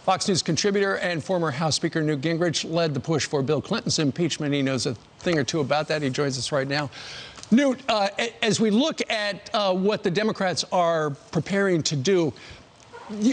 Fox News contributor and former House Speaker Newt Gingrich led the push for Bill Clinton's impeachment. He knows a thing or two about that. He joins us right now. Newt, as we look at what the Democrats are preparing to do,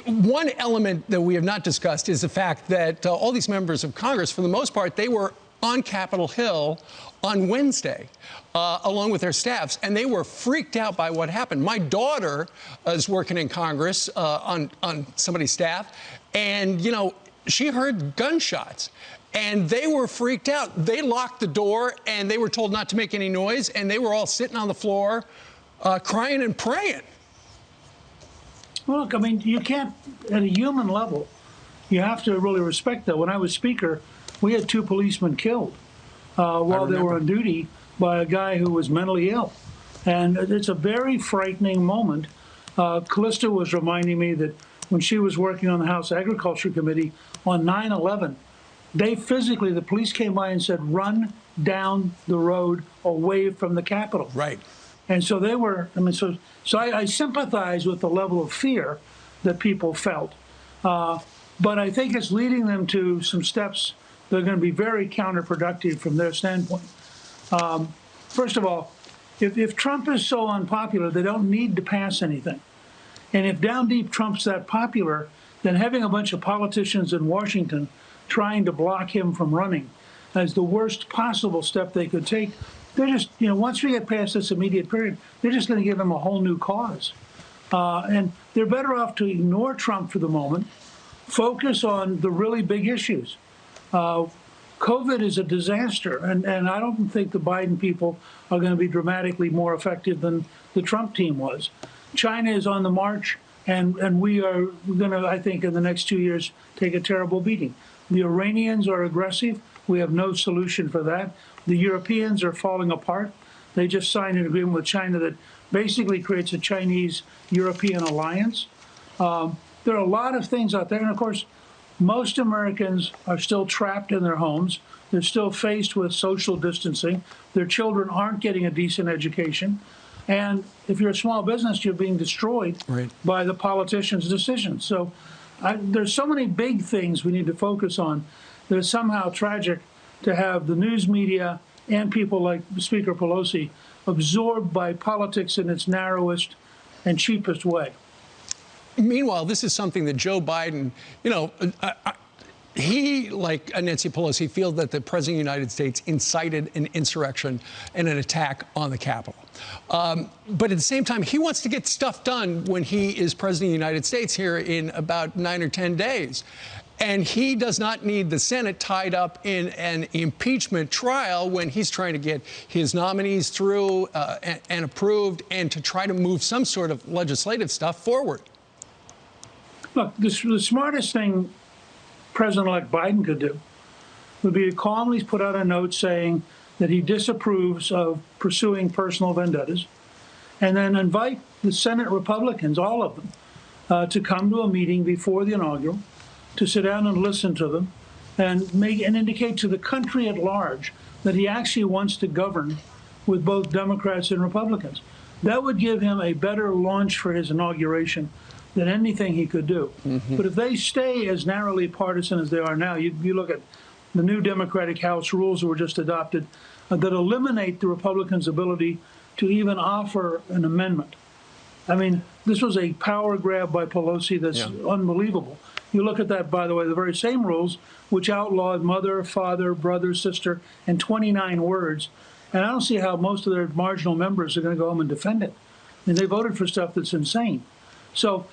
one element that we have not discussed is the fact that all these members of Congress, for the most part, they were on Capitol Hill on Wednesday, along with their staffs, and they were freaked out by what happened. My daughter is working in Congress on somebody's staff, and, you know, she heard gunshots, and they were freaked out. They locked the door, and they were told not to make any noise, and they were all sitting on the floor crying and praying. Look, I mean, you can't, at a human level, you have to really respect that. When I was Speaker, we had 2 policemen killed while they were on duty by a guy who was mentally ill. And it's a very frightening moment. Calista was reminding me that when she was working on the House Agriculture Committee on 9/11, they physically, the police came by and said, run down the road away from the Capitol. Right. And so they were, I mean, so I sympathize with the level of fear that people felt. But I think it's leading them to some steps that are going to be very counterproductive from their standpoint. First of all, if Trump is so unpopular, they don't need to pass anything. And if down deep Trump's that popular, then having a bunch of politicians in Washington trying to block him from running is the worst possible step they could take. They're just, you know, once we get past this immediate period, they're just going to give him a whole new cause. And they're better off to ignore Trump for the moment, focus on the really big issues. COVID is a disaster, and I don't think the Biden people are going to be dramatically more effective than the Trump team was. China is on the march, and we are going to, I think, in the next 2 years, take a terrible beating. The Iranians are aggressive. We have no solution for that. The Europeans are falling apart. They just signed an agreement with China that basically creates a Chinese-European alliance. There are a lot of things out there. And, of course, most Americans are still trapped in their homes. They're still faced with social distancing. Their children aren't getting a decent education. And if you're a small business, you're being destroyed by the politicians' decisions. So there's so many big things we need to focus on that it's somehow tragic to have the news media and people like Speaker Pelosi absorbed by politics in its narrowest and cheapest way. Meanwhile, this is something that Joe Biden, you know, he, like Nancy Pelosi, feel that the President of the United States incited an insurrection and an attack on the Capitol. But at the same time, he wants to get stuff done when he is President of the United States here in about 9 or 10 days. And he does not need the Senate tied up in an impeachment trial when he's trying to get his nominees through and approved and to try to move some sort of legislative stuff forward. Look, the smartest thing President-elect Biden could do would be to calmly put out a note saying that he disapproves of pursuing personal vendettas, and then invite the Senate Republicans, all of them, to come to a meeting before the inaugural, to sit down and listen to them, and indicate to the country at large that he actually wants to govern with both Democrats and Republicans. That would give him a better launch for his inauguration than anything he could do. But if they stay as narrowly partisan as they are now, you look at the new Democratic House rules that were just adopted that eliminate the Republicans' ability to even offer an amendment. I mean, this was a power grab by Pelosi that's unbelievable. You look at that, by the way, the very same rules which outlawed mother, father, brother, sister, and 29 words. And I don't see how most of their marginal members are going to go home and defend it. I mean, they voted for stuff that's insane. So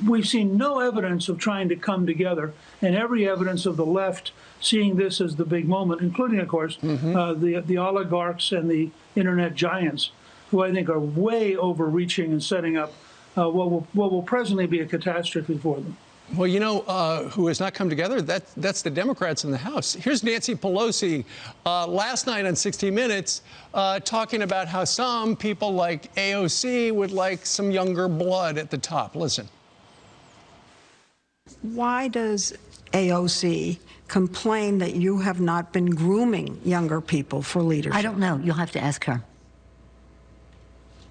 we've seen no evidence of trying to come together, and every evidence of the left seeing this as the big moment, including, of course, the oligarchs and the internet giants, who I think are way overreaching and setting up what will presently be a catastrophe for them. Well, you know who has not come together? That's the Democrats in the House. Here's Nancy Pelosi last night on 60 Minutes talking about how some people like AOC would like some younger blood at the top. Listen. Why does AOC complain that you have not been grooming younger people for leadership? I don't know. You'll have to ask her.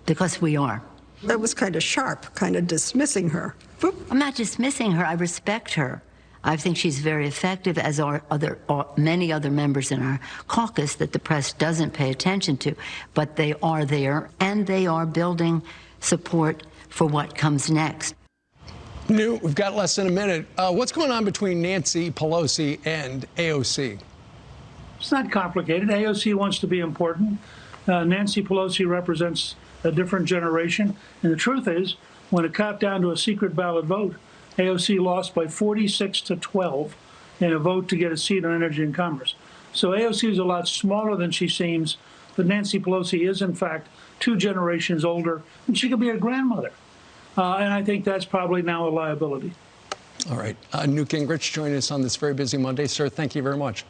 Because we are. That was kind of sharp, kind of dismissing her. I'm not dismissing her. I respect her. I think she's very effective, as are many other members in our caucus that the press doesn't pay attention to. But they are there, and they are building support for what comes next. Newt, we've got less than a minute. What's going on between Nancy Pelosi and AOC? It's not complicated. AOC wants to be important. Nancy Pelosi represents a different generation. And the truth is, when it got down to a secret ballot vote, AOC lost by 46-12 in a vote to get a seat on Energy and Commerce. So AOC is a lot smaller than she seems, but Nancy Pelosi is, in fact, 2 generations older, and she could be her grandmother. And I think that's probably now a liability. All right. Newt Gingrich joining us on this very busy Monday. Sir, thank you very much.